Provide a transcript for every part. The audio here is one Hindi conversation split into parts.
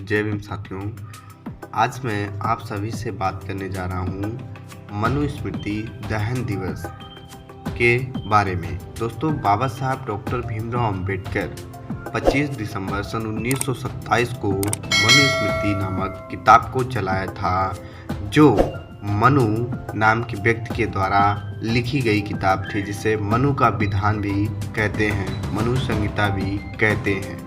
जय भीम साथियों। आज मैं आप सभी से बात करने जा रहा हूँ मनुस्मृति दहन दिवस के बारे में। दोस्तों, बाबा साहब डॉक्टर भीमराव अंबेडकर 25 दिसंबर सन 1927 को मनुस्मृति नामक किताब को जलाया था, जो मनु नाम के व्यक्ति के द्वारा लिखी गई किताब थी, जिसे मनु का विधान भी कहते हैं, मनु संहिता भी कहते हैं।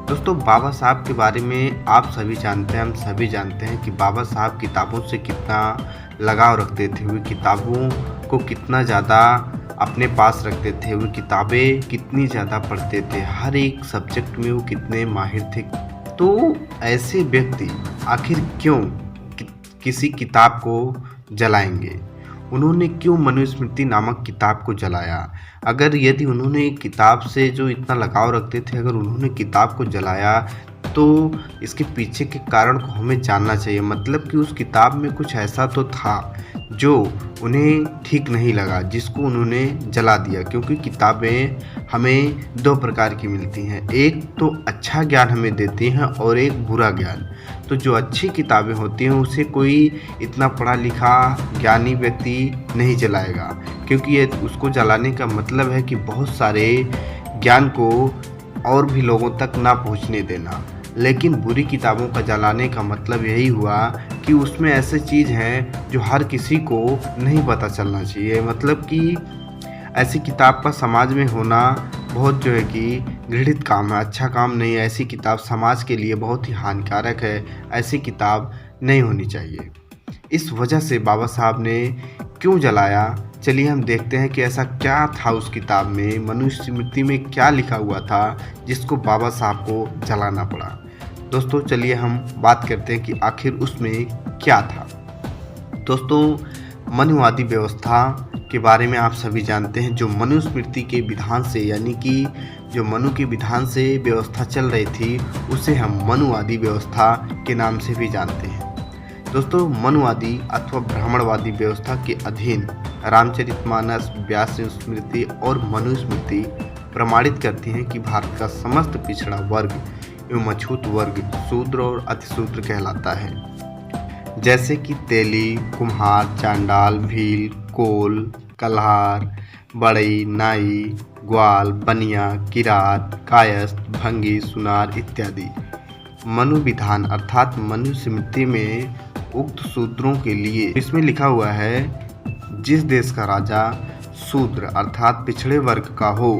दोस्तों, बाबा साहब के बारे में आप सभी जानते हैं, हम सभी जानते हैं कि बाबा साहब किताबों से कितना लगाव रखते थे, वे किताबों को कितना ज़्यादा अपने पास रखते थे, वे किताबें कितनी ज़्यादा पढ़ते थे, हर एक सब्जेक्ट में वो कितने माहिर थे। तो ऐसे व्यक्ति आखिर क्यों किसी किताब को जलाएंगे? उन्होंने क्यों मनुस्मृति नामक किताब को जलाया? अगर यदि उन्होंने किताब से जो इतना लगाव रखते थे, अगर उन्होंने किताब को जलाया तो इसके पीछे के कारण को हमें जानना चाहिए। मतलब कि उस किताब में कुछ ऐसा तो था जो उन्हें ठीक नहीं लगा, जिसको उन्होंने जला दिया। क्योंकि किताबें हमें दो प्रकार की मिलती हैं, एक तो अच्छा ज्ञान हमें देती हैं और एक बुरा ज्ञान। तो जो अच्छी किताबें होती हैं उसे कोई इतना पढ़ा लिखा ज्ञानी व्यक्ति नहीं जलाएगा, क्योंकि ये उसको जलाने का मतलब है कि बहुत सारे ज्ञान को और भी लोगों तक ना पहुंचने देना। लेकिन बुरी किताबों का जलाने का मतलब यही हुआ कि उसमें ऐसे चीज़ हैं जो हर किसी को नहीं पता चलना चाहिए। मतलब कि ऐसी किताब का समाज में होना बहुत जो है कि घृणित काम है, अच्छा काम नहीं है। ऐसी किताब समाज के लिए बहुत ही हानिकारक है, ऐसी किताब नहीं होनी चाहिए। इस वजह से बाबा साहब ने क्यों जलाया, चलिए हम देखते हैं कि ऐसा क्या था उस किताब में, मनुस्मृति में क्या लिखा हुआ था जिसको बाबा साहब को जलाना पड़ा। दोस्तों, चलिए हम बात करते हैं कि आखिर उसमें क्या था। दोस्तों, मनुवादी व्यवस्था के बारे में आप सभी जानते हैं। जो मनुस्मृति के विधान से, यानी कि जो मनु के विधान से व्यवस्था चल रही थी, उसे हम मनुवादी व्यवस्था के नाम से भी जानते हैं। दोस्तों, मनुवादी अथवा ब्राह्मणवादी व्यवस्था के अधीन रामचरितमानस, व्यास स्मृति और मनुस्मृति प्रमाणित करती हैं कि भारत का समस्त पिछड़ा वर्ग एवं अछूत वर्ग शूद्र और अतिशूद्र कहलाता है। जैसे कि तेली, कुम्हार, चांडाल, भील, कोल, कल्हार, बढ़ई, नाई, ग्वाल, बनिया, किरात, कायस्थ, भंगी, सुनार इत्यादि। मनु विधान अर्थात मनुस्मृति में उक्त शूद्रों के लिए इसमें लिखा हुआ है, जिस देश का राजा शूद्र अर्थात पिछड़े वर्ग का हो,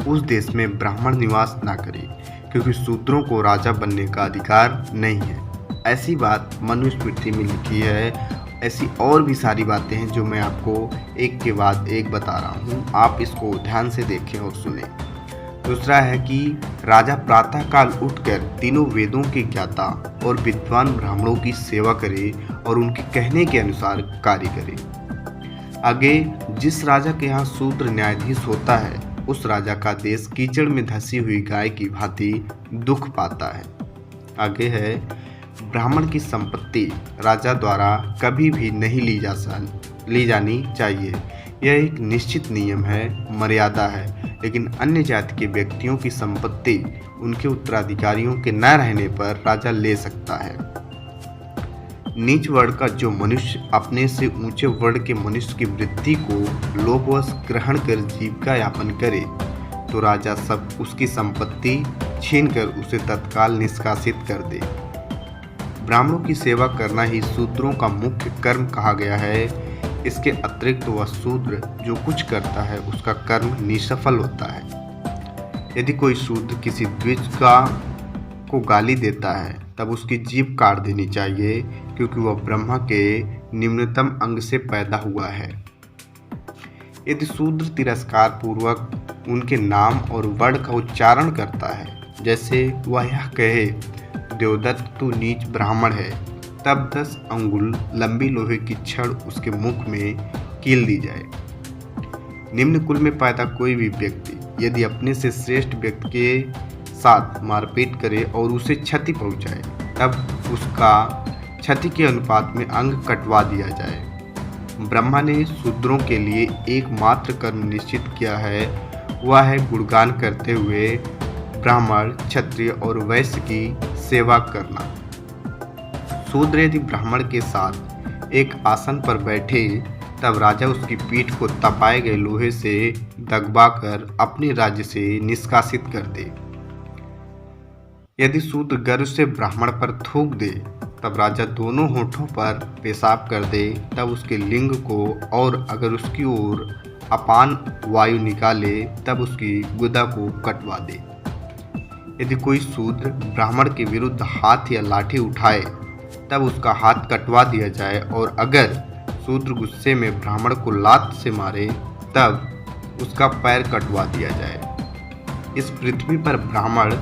उस देश में ब्राह्मण निवास ना करे, क्योंकि शूद्रों को राजा बनने का अधिकार नहीं है। ऐसी बात मनुस्मृति में लिखी है। ऐसी और भी सारी बातें हैं जो मैं आपको एक के बाद एक बता रहा हूँ, आप इसको ध्यान से देखें और सुने। दूसरा है कि राजा प्रातःकाल उठकर तीनों वेदों के ज्ञाता और विद्वान ब्राह्मणों की सेवा करे और उनके कहने के अनुसार कार्य करे। आगे, जिस राजा के यहाँ शूद्र न्यायाधीश होता है, उस राजा का देश कीचड़ में धसी हुई गाय की भांति दुख पाता है। आगे है, ब्राह्मण की संपत्ति राजा द्वारा कभी भी नहीं ली जानी चाहिए। यह एक निश्चित नियम है, मर्यादा है। लेकिन अन्य जाति के व्यक्तियों की संपत्ति उनके उत्तराधिकारियों के न रहने पर राजा ले सकता है। नीच वर्ण का जो मनुष्य अपने से ऊंचे वर्ण के मनुष्य की वृत्ति को लोभवश ग्रहण कर जीविका यापन करे, तो राजा सब उसकी संपत्ति छीनकर उसे तत्काल निष्कासित कर दे। ब्राह्मणों की सेवा करना ही शूद्रों का मुख्य कर्म कहा गया है। इसके अतिरिक्त वह शूद्र जो कुछ करता है, उसका कर्म निष्फल होता है। यदि कोई शूद्र किसी द्विज को गाली देता है, तब उसकी जीभ काट देनी चाहिए, क्योंकि वह ब्रह्मा के निम्नतम अंग से पैदा हुआ है। यदि शूद्र तिरस्कार पूर्वक उनके नाम और वर्ण का उच्चारण करता है, जैसे वह यह कहे, देवदत्त तू नीच ब्राह्मण है, तब 10 अंगुल लंबी लोहे की छड़ उसके मुख में कील दी जाए। निम्न कुल में पैदा कोई भी व्यक्ति यदि अपने से श्रेष्ठ व्यक्ति के साथ मारपीट करे और उसे क्षति पहुंचाए, तब उसका क्षति के अनुपात में अंग कटवा दिया जाए। ब्रह्मा ने शूद्रों के लिए एकमात्र कर्म निश्चित किया है, वह है गुणगान करते हुए ब्राह्मण, क्षत्रिय और वैश्य की सेवा करना। शूद्र यदि ब्राह्मण के साथ एक आसन पर बैठे तब राजा उसकी पीठ को तपाए गए लोहे से दगवाकर अपने राज्य से निष्कासित कर दे। यदि शूद्र गर्व से ब्राह्मण पर थूक दे तब राजा दोनों होठों पर पेशाब कर दे तब उसके लिंग को, और अगर उसकी ओर अपान वायु निकाले तब उसकी गुदा को कटवा दे। यदि कोई शूद्र ब्राह्मण के विरुद्ध हाथ या लाठी उठाए तब उसका हाथ कटवा दिया जाए, और अगर शूद्र गुस्से में ब्राह्मण को लात से मारे तब उसका पैर कटवा दिया जाए। इस पृथ्वी पर ब्राह्मण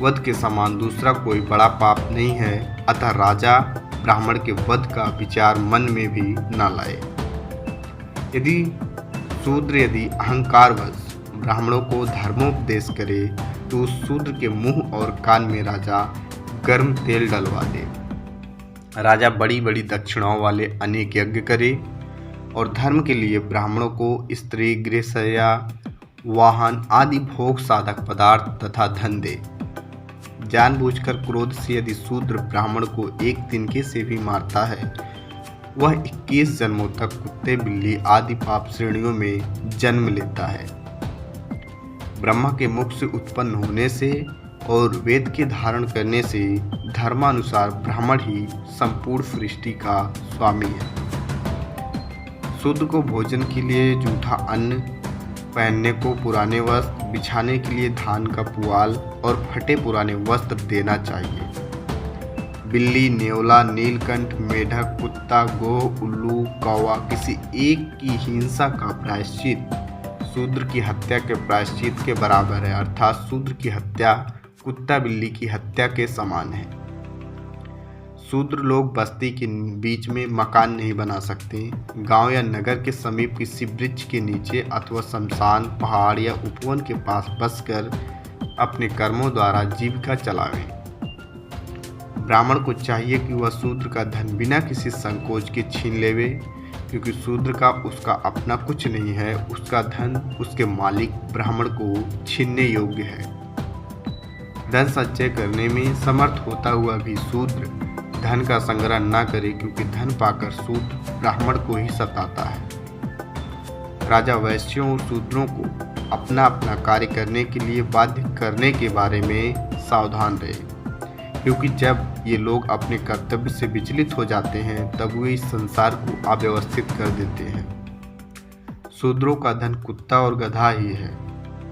वध के समान दूसरा कोई बड़ा पाप नहीं है, अतः राजा ब्राह्मण के वध का विचार मन में भी न लाए। यदि अहंकारवश ब्राह्मणों को धर्मोपदेश करे तो उस शूद्र के मुंह और कान में राजा गर्म तेल डलवा दे। राजा बड़ी बड़ी दक्षिणाओं वाले अनेक यज्ञ करे और धर्म के लिए ब्राह्मणों को स्त्री, गृहशय्या, वाहन आदि भोग साधक पदार्थ तथा धन दे। जानबूझकर क्रोध से यदि शूद्र ब्राह्मण को एक तिनके से भी मारता है, वह 21 जन्मों तक कुत्ते, बिल्ली आदि पाप श्रेणियों में जन्म लेता है। ब्रह्मा के मुख से उत्पन्न होने से और वेद के धारण करने से धर्मानुसार ब्राह्मण ही संपूर्ण सृष्टि का स्वामी है। शूद्र को भोजन के लिए जूठा अन्न, पहनने को पुराने वस्त्र, बिछाने के लिए धान का पुआल और फटे पुराने वस्त्र देना चाहिए। बिल्ली, नेवला, नीलकंठ, मेढक, कुत्ता, गोह, उल्लू, कौवा किसी एक की हिंसा का प्रायश्चित शूद्र की हत्या के प्रायश्चित के बराबर है, अर्थात शूद्र की हत्या कुत्ता बिल्ली की हत्या के समान है। शूद्र लोग बस्ती के बीच में मकान नहीं बना सकते। गांव या नगर के समीप किसी वृक्ष के नीचे अथवा शमशान, पहाड़ या उपवन के पास बसकर अपने कर्मों द्वारा जीविका चलावें। ब्राह्मण को चाहिए कि वह शूद्र का धन बिना किसी संकोच के छीन लेवे, क्योंकि शूद्र का उसका अपना कुछ नहीं है, उसका धन उसके मालिक ब्राह्मण को छीनने योग्य है। धन संचय करने में समर्थ होता हुआ भी शूद्र धन का संग्रह न करे, क्योंकि धन पाकर शूद्र ब्राह्मण को ही सताता है। राजा वैश्यों और शूद्रों को अपना अपना कार्य करने के लिए बाध्य करने के बारे में सावधान रहे, क्योंकि जब ये लोग अपने कर्तव्य से विचलित हो जाते हैं तब वे इस संसार को अव्यवस्थित कर देते हैं। शूद्रों का धन कुत्ता और गधा ही है।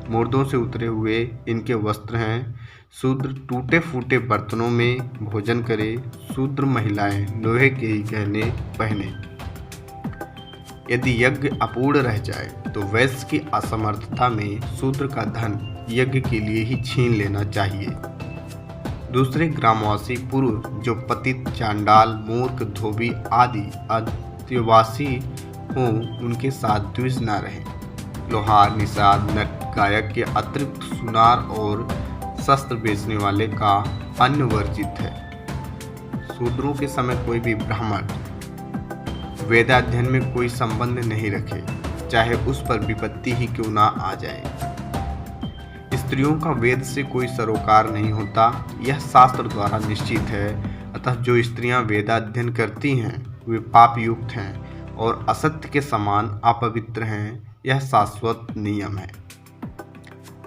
मुर्दों से उतरे हुए इनके वस्त्र हैं। शूद्र टूटे फूटे बर्तनों में भोजन करे। शूद्र महिलाएं लोहे के ही गहने पहने। यदि यज्ञ अपूर्ण रह जाए तो वैश्य की असमर्थता में शूद्र का धन यज्ञ के लिए ही छीन लेना चाहिए। दूसरे ग्रामवासी पुरुष जो पतित, चांडाल, मूर्ख, धोबी आदि आदिवासी हों उनके साथ द्वेष न रहे। लोहार, निषाद, नट, गायक के अतिरिक्त सुनार और शस्त्र बेचने वाले का अन्न वर्जित है। शूद्रों के समय कोई भी ब्राह्मण वेदाध्ययन में कोई संबंध नहीं रखे, चाहे उस पर विपत्ति ही क्यों ना आ जाए। स्त्रियों का वेद से कोई सरोकार नहीं होता, यह शास्त्र द्वारा निश्चित है। अतः जो स्त्रियां वेदाध्ययन करती हैं वे पाप युक्त हैं और असत्य के समान अपवित्र हैं, यह शाश्वत नियम है।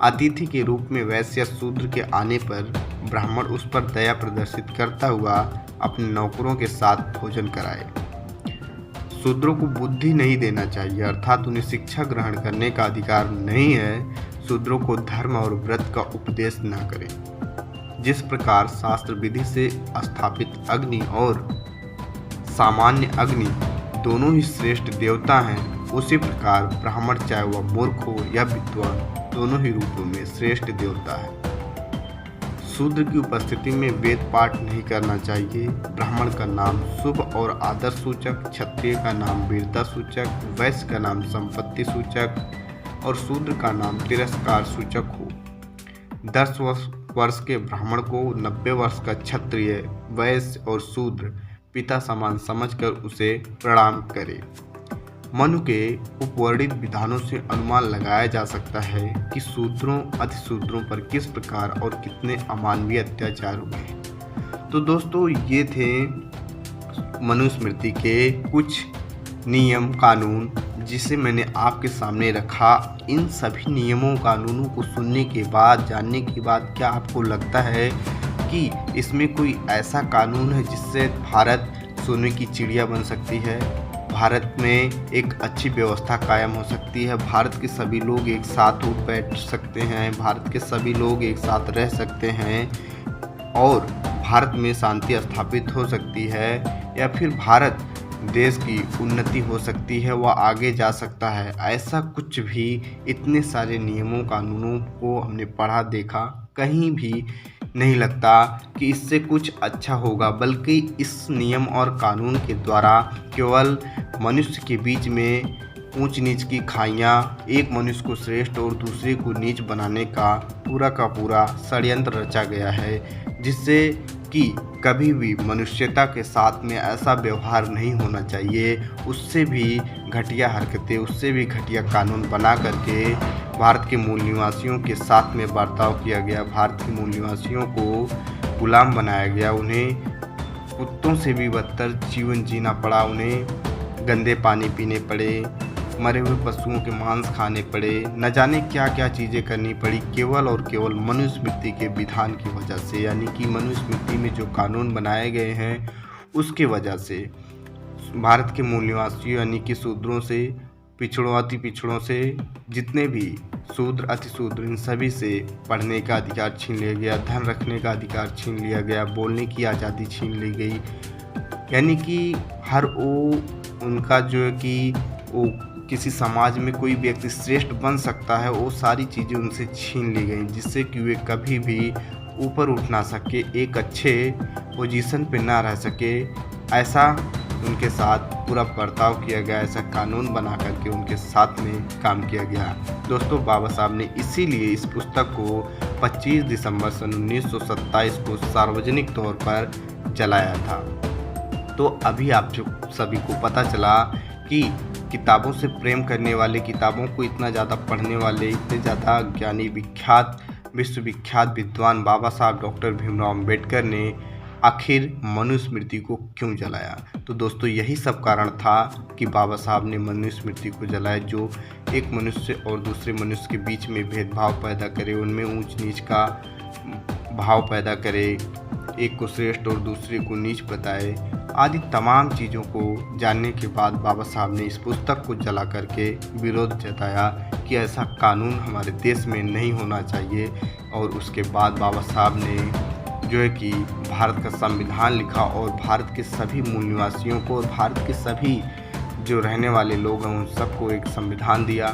अतिथि के रूप में वैश्य या शूद्र के आने पर ब्राह्मण उस पर दया प्रदर्शित करता हुआ अपने नौकरों के साथ भोजन कराए। शूद्रों को बुद्धि नहीं देना चाहिए, अर्थात उन्हें शिक्षा ग्रहण करने का अधिकार नहीं है। शूद्रों को धर्म और व्रत का उपदेश न करें। जिस प्रकार शास्त्र विधि से स्थापित अग्नि और सामान्य अग्नि दोनों ही श्रेष्ठ देवता हैं, उसी प्रकार ब्राह्मण चाहे वह मूर्ख हो या विद्वान दोनों ही रूपों में श्रेष्ठ देवता है। शूद्र की उपस्थिति में वेद पाठ नहीं करना चाहिए। ब्राह्मण का नाम शुभ और आदर सूचक, क्षत्रिय का नाम वीरता सूचक, वैश्य का नाम संपत्ति सूचक और शूद्र का नाम तिरस्कार सूचक हो। 10 वर्ष के ब्राह्मण को 90 वर्ष का क्षत्रिय, वैश्य और शूद्र पिता समान समझकर उसे प्रणाम करे। मनु के उपवर्णित विधानों से अनुमान लगाया जा सकता है कि शूद्रों अतिशूद्रों पर किस प्रकार और कितने अमानवीय अत्याचार हुए। तो दोस्तों ये थे मनुस्मृति के कुछ नियम कानून जिसे मैंने आपके सामने रखा। इन सभी नियमों कानूनों को सुनने के बाद, जानने के बाद, क्या आपको लगता है कि इसमें कोई ऐसा कानून है जिससे भारत सोने की चिड़िया बन सकती है, भारत में एक अच्छी व्यवस्था कायम हो सकती है, भारत के सभी लोग एक साथ उठ बैठ सकते हैं, भारत के सभी लोग एक साथ रह सकते हैं और भारत में शांति स्थापित हो सकती है, या फिर भारत देश की उन्नति हो सकती है, वह आगे जा सकता है। ऐसा कुछ भी इतने सारे नियमों कानूनों को हमने पढ़ा देखा, कहीं भी नहीं लगता कि इससे कुछ अच्छा होगा, बल्कि इस नियम और कानून के द्वारा केवल मनुष्य के बीच में ऊंच नीच की खाइयाँ, एक मनुष्य को श्रेष्ठ और दूसरे को नीच बनाने का पूरा षड्यंत्र रचा गया है, जिससे कि कभी भी मनुष्यता के साथ में ऐसा व्यवहार नहीं होना चाहिए। उससे भी घटिया हरकतें, उससे भी घटिया कानून बना करके भारत के मूल निवासियों के साथ में बर्ताव किया गया, भारत के मूल निवासियों को गुलाम बनाया गया, उन्हें कुत्तों से भी बदतर जीवन जीना पड़ा, उन्हें गंदे पानी पीने पड़े, मरे हुए पशुओं के मांस खाने पड़े, न जाने क्या क्या चीज़ें करनी पड़ी, केवल और केवल मनुस्मृति के विधान की वजह से, यानी कि मनुस्मृति में जो कानून बनाए गए हैं उसके वजह से भारत के मूल निवासियों यानी कि शूद्रों से, पिछड़ों अति पिछड़ों से, जितने भी शूद्र अतिशूद्र, इन सभी से पढ़ने का अधिकार छीन लिया गया, धन रखने का अधिकार छीन लिया गया, बोलने की आज़ादी छीन ली गई, यानी कि हर वो उनका जो है कि वो किसी समाज में कोई व्यक्ति श्रेष्ठ बन सकता है, वो सारी चीज़ें उनसे छीन ली गई, जिससे कि वे कभी भी ऊपर उठ ना सके, एक अच्छे पोजीशन पे ना रह सके। ऐसा उनके साथ पूरा बर्ताव किया गया, ऐसा कानून बना करके उनके साथ में काम किया गया। दोस्तों बाबा साहब ने इसीलिए इस पुस्तक को 25 दिसंबर सन 1927 को सार्वजनिक तौर पर जलाया था। तो अभी आप जो सभी को पता चला कि किताबों से प्रेम करने वाले, किताबों को इतना ज़्यादा पढ़ने वाले, इतने ज़्यादा ज्ञानी, विख्यात, विश्वविख्यात विद्वान बाबा साहब डॉक्टर भीमराव अम्बेडकर ने आखिर मनुस्मृति को क्यों जलाया। तो दोस्तों यही सब कारण था कि बाबा साहब ने मनुस्मृति को जलाया, जो एक मनुष्य और दूसरे मनुष्य के बीच में भेदभाव पैदा करे, उनमें ऊंच नीच का भाव पैदा करे, एक को श्रेष्ठ और दूसरे को नीच बताए, आदि तमाम चीज़ों को जानने के बाद बाबा साहब ने इस पुस्तक को जला करके विरोध जताया कि ऐसा कानून हमारे देश में नहीं होना चाहिए। और उसके बाद बाबा साहब ने जो है कि भारत का संविधान लिखा और भारत के सभी मूल निवासियों को और भारत के सभी जो रहने वाले लोग हैं उन सबको एक संविधान दिया,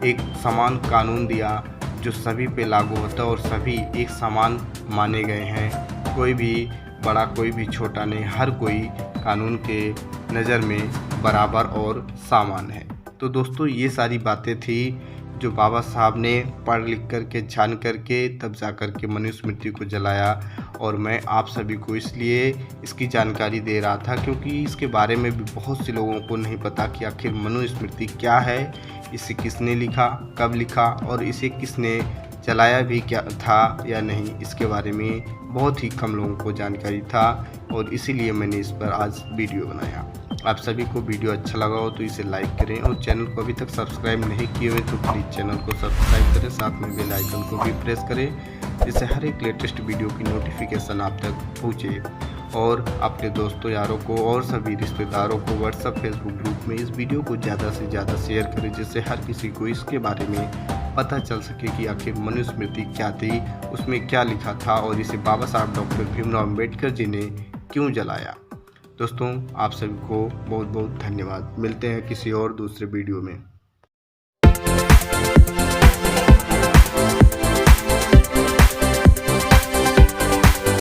एक समान कानून दिया जो सभी पे लागू होता है और सभी एक समान माने गए हैं। कोई भी बड़ा कोई भी छोटा नहीं, हर कोई कानून के नज़र में बराबर और समान है। तो दोस्तों ये सारी बातें थी जो बाबा साहब ने पढ़ लिख करके जान करके तब जा कर के मनुस्मृति को जलाया। और मैं आप सभी को इसलिए इसकी जानकारी दे रहा था क्योंकि इसके बारे में भी बहुत से लोगों को नहीं पता कि आखिर मनुस्मृति क्या है, इसे किसने लिखा, कब लिखा और इसे किसने जलाया भी क्या था या नहीं, इसके बारे में बहुत ही कम लोगों को जानकारी था और इसीलिए मैंने इस पर आज वीडियो बनाया। आप सभी को वीडियो अच्छा लगा हो तो इसे लाइक करें और चैनल को अभी तक सब्सक्राइब नहीं किए हुए तो प्लीज़ चैनल को सब्सक्राइब करें, साथ में बेल आइकन को भी प्रेस करें जिससे हर एक लेटेस्ट वीडियो की नोटिफिकेशन आप तक पहुँचे। और अपने दोस्तों यारों को और सभी रिश्तेदारों को व्हाट्सएप फेसबुक ग्रुप में इस वीडियो को ज़्यादा से ज़्यादा शेयर करें जिससे हर किसी को इसके बारे में पता चल सके कि आखिर मनुस्मृति क्या थी, उसमें क्या लिखा था और इसे बाबा साहब डॉक्टर भीमराव अम्बेडकर जी ने क्यों जलाया। दोस्तों आप सभी को बहुत बहुत धन्यवाद। मिलते हैं किसी और दूसरे वीडियो में।